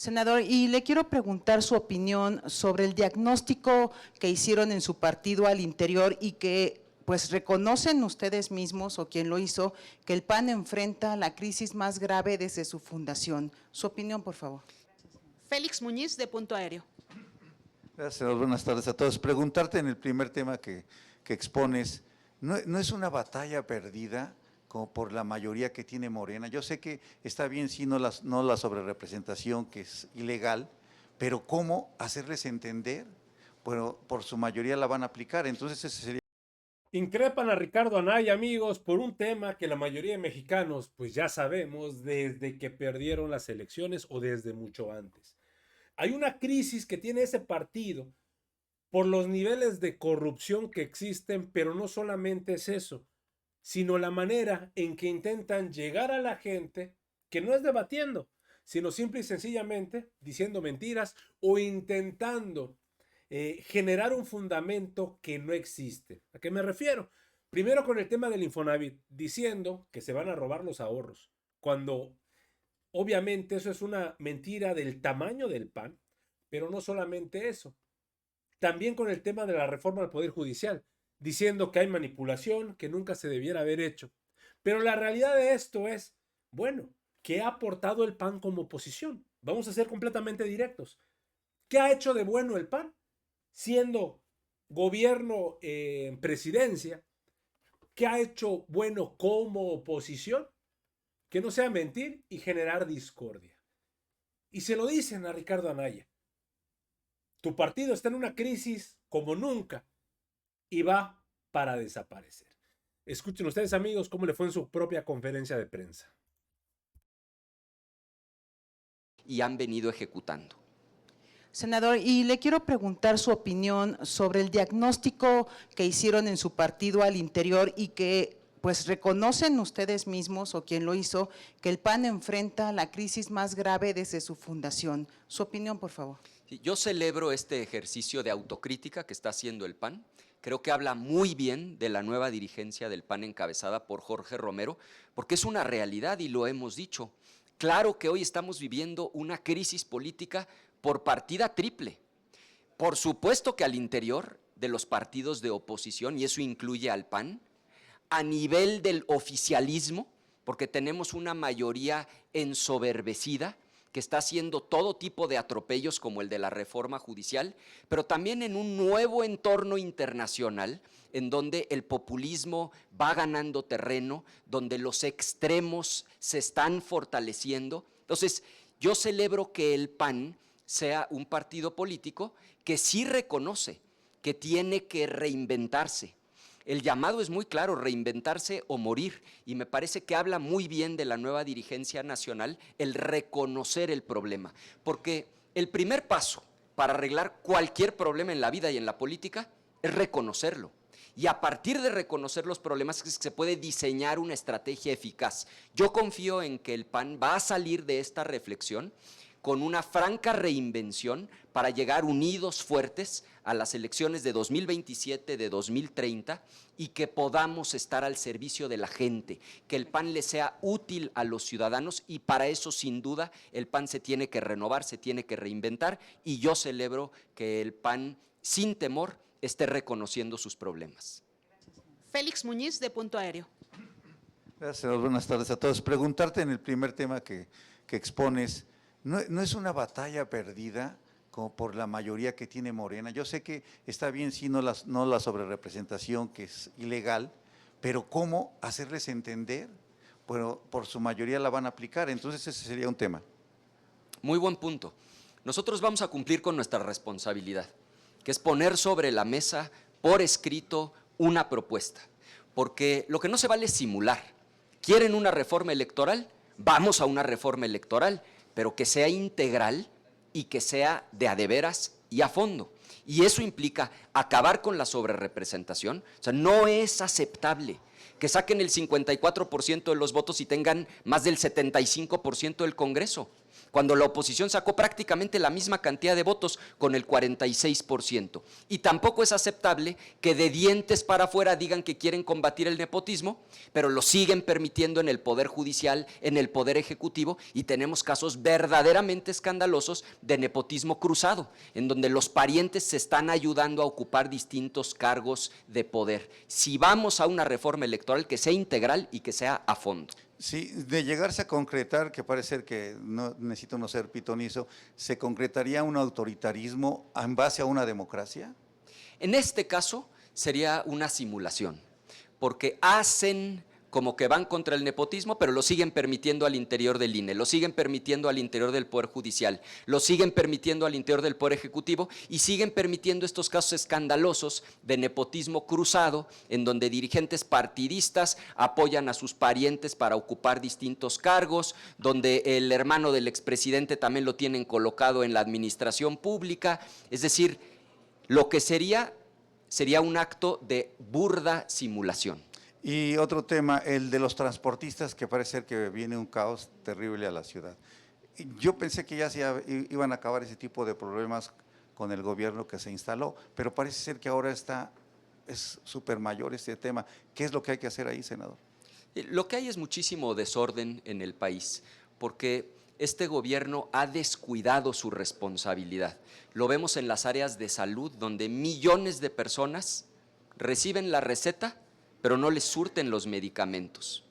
Senador, y le quiero preguntar su opinión sobre el diagnóstico que hicieron en su partido al interior y que pues reconocen ustedes mismos o quien lo hizo, que el PAN enfrenta la crisis más grave desde su fundación. Su opinión, por favor. Félix Muñiz, de Punto Aéreo. Gracias, senador. Buenas tardes a todos. Preguntarte en el primer tema que expones, ¿no es una batalla perdida como por la mayoría que tiene Morena? Yo sé que está bien si no la sobrerepresentación, que es ilegal, pero ¿cómo hacerles entender? Bueno, por su mayoría la van a aplicar, entonces ese sería… Increpan a Ricardo Anaya, amigos, por un tema que la mayoría de mexicanos, pues ya sabemos desde que perdieron las elecciones o desde mucho antes. Hay una crisis que tiene ese partido por los niveles de corrupción que existen, pero no solamente es eso, sino la manera en que intentan llegar a la gente, que no es debatiendo, sino simple y sencillamente diciendo mentiras o intentando generar un fundamento que no existe. ¿A qué me refiero? Primero con el tema del Infonavit, diciendo que se van a robar los ahorros, cuando obviamente eso es una mentira del tamaño del PAN, pero no solamente eso. También con el tema de la reforma al Poder Judicial, diciendo que hay manipulación, que nunca se debiera haber hecho. Pero la realidad de esto es, bueno, ¿qué ha aportado el PAN como oposición? Vamos a ser completamente directos. ¿Qué ha hecho de bueno el PAN? Siendo gobierno en presidencia, ¿qué ha hecho bueno como oposición? Que no sea mentir y generar discordia. Y se lo dicen a Ricardo Anaya. Tu partido está en una crisis como nunca y va para desaparecer. Escuchen ustedes, amigos, cómo le fue en su propia conferencia de prensa. Y han venido ejecutando. Senador, y le quiero preguntar su opinión sobre el diagnóstico que hicieron en su partido al interior y que pues reconocen ustedes mismos o quien lo hizo, que el PAN enfrenta la crisis más grave desde su fundación. Su opinión, por favor. Yo celebro este ejercicio de autocrítica que está haciendo el PAN. Creo que habla muy bien de la nueva dirigencia del PAN encabezada por Jorge Romero, porque es una realidad y lo hemos dicho. Claro que hoy estamos viviendo una crisis política por partida triple. Por supuesto que al interior de los partidos de oposición, y eso incluye al PAN, a nivel del oficialismo, porque tenemos una mayoría ensoberbecida que está haciendo todo tipo de atropellos como el de la reforma judicial, pero también en un nuevo entorno internacional en donde el populismo va ganando terreno, donde los extremos se están fortaleciendo. Entonces, yo celebro que el PAN sea un partido político que sí reconoce que tiene que reinventarse. El llamado es muy claro, reinventarse o morir, y me parece que habla muy bien de la nueva dirigencia nacional el reconocer el problema, porque el primer paso para arreglar cualquier problema en la vida y en la política es reconocerlo. Y a partir de reconocer los problemas es que se puede diseñar una estrategia eficaz. Yo confío en que el PAN va a salir de esta reflexión con una franca reinvención para llegar unidos, fuertes, a las elecciones de 2027, de 2030, y que podamos estar al servicio de la gente, que el PAN le sea útil a los ciudadanos, y para eso, sin duda, el PAN se tiene que renovar, se tiene que reinventar, y yo celebro que el PAN, sin temor, esté reconociendo sus problemas. Félix Muñiz, de Punto Aéreo. Gracias, senador. Buenas tardes a todos. Preguntarte en el primer tema que expones, ¿no es una batalla perdida como por la mayoría que tiene Morena? Yo sé que está bien si no la sobrerepresentación, que es ilegal, pero ¿cómo hacerles entender? Bueno, por su mayoría la van a aplicar, entonces ese sería un tema. Muy buen punto. Nosotros vamos a cumplir con nuestra responsabilidad, que es poner sobre la mesa, por escrito, una propuesta, porque lo que no se vale es simular. ¿Quieren una reforma electoral? Vamos a una reforma electoral, pero que sea integral y que sea de a de veras y a fondo. Y eso implica acabar con la sobrerepresentación. O sea, no es aceptable que saquen el 54% de los votos y tengan más del 75% del Congreso. cuando la oposición sacó prácticamente la misma cantidad de votos con el 46%. Y tampoco es aceptable que de dientes para afuera digan que quieren combatir el nepotismo, pero lo siguen permitiendo en el Poder Judicial, en el Poder Ejecutivo, y tenemos casos verdaderamente escandalosos de nepotismo cruzado, en donde los parientes se están ayudando a ocupar distintos cargos de poder. Si vamos a una reforma electoral, que sea integral y que sea a fondo. Sí, de llegarse a concretar, que parece ser que no necesito no ser pitonizo, ¿se concretaría un autoritarismo en base a una democracia? En este caso sería una simulación, porque hacen como que van contra el nepotismo, pero lo siguen permitiendo al interior del INE, lo siguen permitiendo al interior del Poder Judicial, lo siguen permitiendo al interior del Poder Ejecutivo y siguen permitiendo estos casos escandalosos de nepotismo cruzado, en donde dirigentes partidistas apoyan a sus parientes para ocupar distintos cargos, donde el hermano del expresidente también lo tienen colocado en la administración pública. Es decir, lo que sería un acto de burda simulación. Y otro tema, el de los transportistas, que parece ser que viene un caos terrible a la ciudad. Yo pensé que ya iban a acabar ese tipo de problemas con el gobierno que se instaló, pero parece ser que ahora es súper mayor este tema. ¿Qué es lo que hay que hacer ahí, senador? Lo que hay es muchísimo desorden en el país, porque este gobierno ha descuidado su responsabilidad. Lo vemos en las áreas de salud, donde millones de personas reciben la receta, pero no les surten los medicamentos.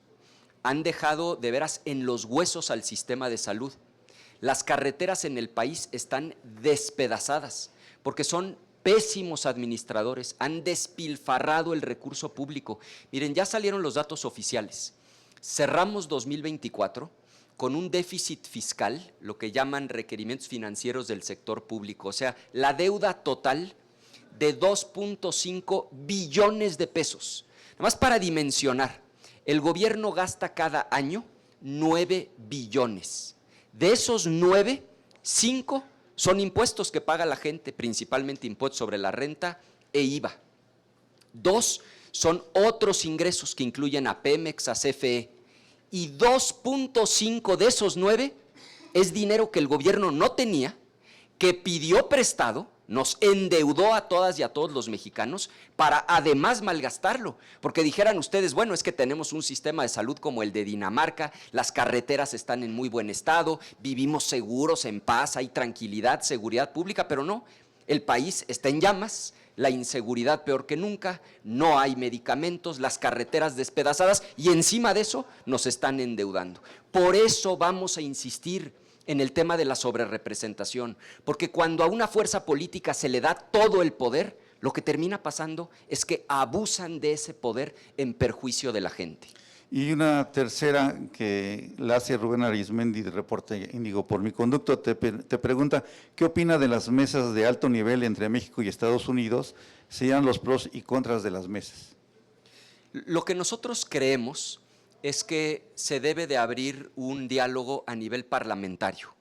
Han dejado de veras en los huesos al sistema de salud. Las carreteras en el país están despedazadas porque son pésimos administradores, han despilfarrado el recurso público. Miren, ya salieron los datos oficiales. Cerramos 2024 con un déficit fiscal, lo que llaman requerimientos financieros del sector público, o sea, la deuda total de 2.5 billones de pesos. Nada más para dimensionar, el gobierno gasta cada año 9 billones. De esos 9, 5 son impuestos que paga la gente, principalmente impuestos sobre la renta e IVA. 2 son otros ingresos que incluyen a Pemex, a CFE. Y 2.5 de esos 9 es dinero que el gobierno no tenía, que pidió prestado, nos endeudó a todas y a todos los mexicanos para además malgastarlo, porque dijeran ustedes, bueno, es que tenemos un sistema de salud como el de Dinamarca, las carreteras están en muy buen estado, vivimos seguros, en paz, hay tranquilidad, seguridad pública, pero no, el país está en llamas, la inseguridad peor que nunca, no hay medicamentos, las carreteras despedazadas y encima de eso nos están endeudando. Por eso vamos a insistir en el tema de la sobrerepresentación, porque cuando a una fuerza política se le da todo el poder, lo que termina pasando es que abusan de ese poder en perjuicio de la gente. Y una tercera que la hace Rubén Arizmendi de Reporte Índigo por Mi Conducto, te pregunta, ¿qué opina de las mesas de alto nivel entre México y Estados Unidos? ¿Serían los pros y contras de las mesas? Lo que nosotros creemos es que se debe de abrir un diálogo a nivel parlamentario.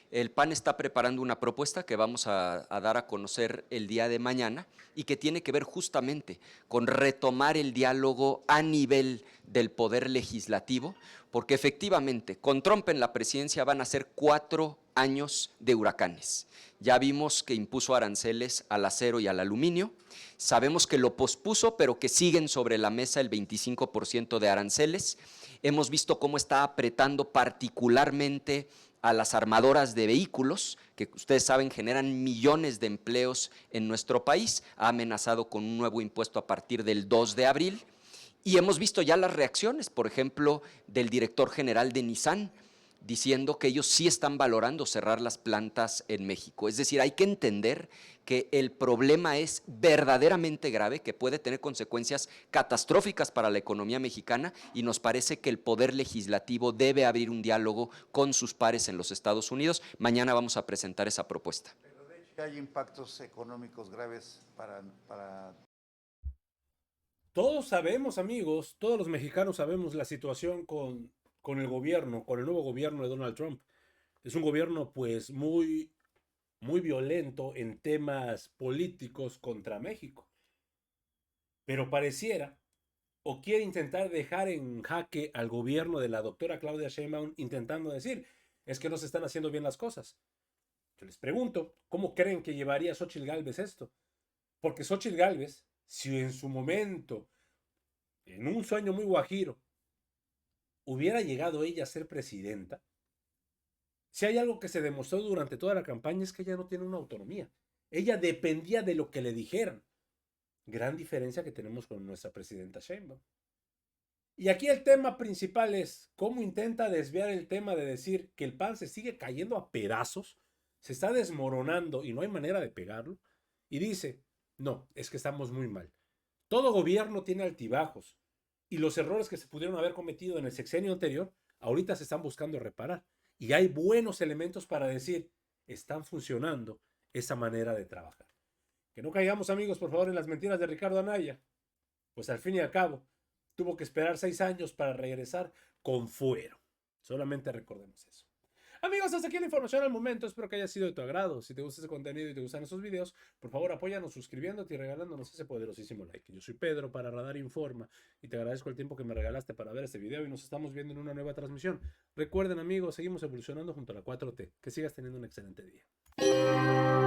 El PAN está preparando una propuesta que vamos a dar a conocer el día de mañana y que tiene que ver justamente con retomar el diálogo a nivel del poder legislativo, porque efectivamente con Trump en la presidencia van a ser 4 años de huracanes. Ya vimos que impuso aranceles al acero y al aluminio, sabemos que lo pospuso, pero que siguen sobre la mesa el 25% de aranceles. Hemos visto cómo está apretando particularmente a las armadoras de vehículos, que ustedes saben generan millones de empleos en nuestro país, ha amenazado con un nuevo impuesto a partir del 2 de abril, y hemos visto ya las reacciones, por ejemplo, del director general de Nissan, diciendo que ellos sí están valorando cerrar las plantas en México. Es decir, hay que entender que el problema es verdaderamente grave, que puede tener consecuencias catastróficas para la economía mexicana y nos parece que el Poder Legislativo debe abrir un diálogo con sus pares en los Estados Unidos. Mañana vamos a presentar esa propuesta. Pero de hecho hay impactos económicos graves para… Todos sabemos, amigos, todos los mexicanos sabemos la situación con el gobierno, con el nuevo gobierno de Donald Trump. Es un gobierno pues muy violento en temas políticos contra México. Pero pareciera, o quiere intentar dejar en jaque al gobierno de la doctora Claudia Sheinbaum, intentando decir, es que no se están haciendo bien las cosas. Yo les pregunto, ¿cómo creen que llevaría Xóchitl Gálvez esto? Porque Xóchitl Gálvez, si en su momento, en un sueño muy guajiro, hubiera llegado ella a ser presidenta, si hay algo que se demostró durante toda la campaña es que ella no tiene una autonomía. Ella dependía de lo que le dijeran. Gran diferencia que tenemos con nuestra presidenta Sheinbaum. Y aquí el tema principal es cómo intenta desviar el tema de decir que el PAN se sigue cayendo a pedazos, se está desmoronando y no hay manera de pegarlo. Y dice, no, es que estamos muy mal. Todo gobierno tiene altibajos y los errores que se pudieron haber cometido en el sexenio anterior, ahorita se están buscando reparar. Y hay buenos elementos para decir, están funcionando esa manera de trabajar. Que no caigamos, amigos, por favor, en las mentiras de Ricardo Anaya. Pues al fin y al cabo, tuvo que esperar 6 años para regresar con fuero. Solamente recordemos eso. Amigos, hasta aquí la información al momento. Espero que haya sido de tu agrado. Si te gusta ese contenido y te gustan esos videos, por favor apóyanos suscribiéndote y regalándonos ese poderosísimo like. Yo soy Pedro para Radar Informa y te agradezco el tiempo que me regalaste para ver este video y nos estamos viendo en una nueva transmisión. Recuerden, amigos, seguimos evolucionando junto a la 4T. Que sigas teniendo un excelente día.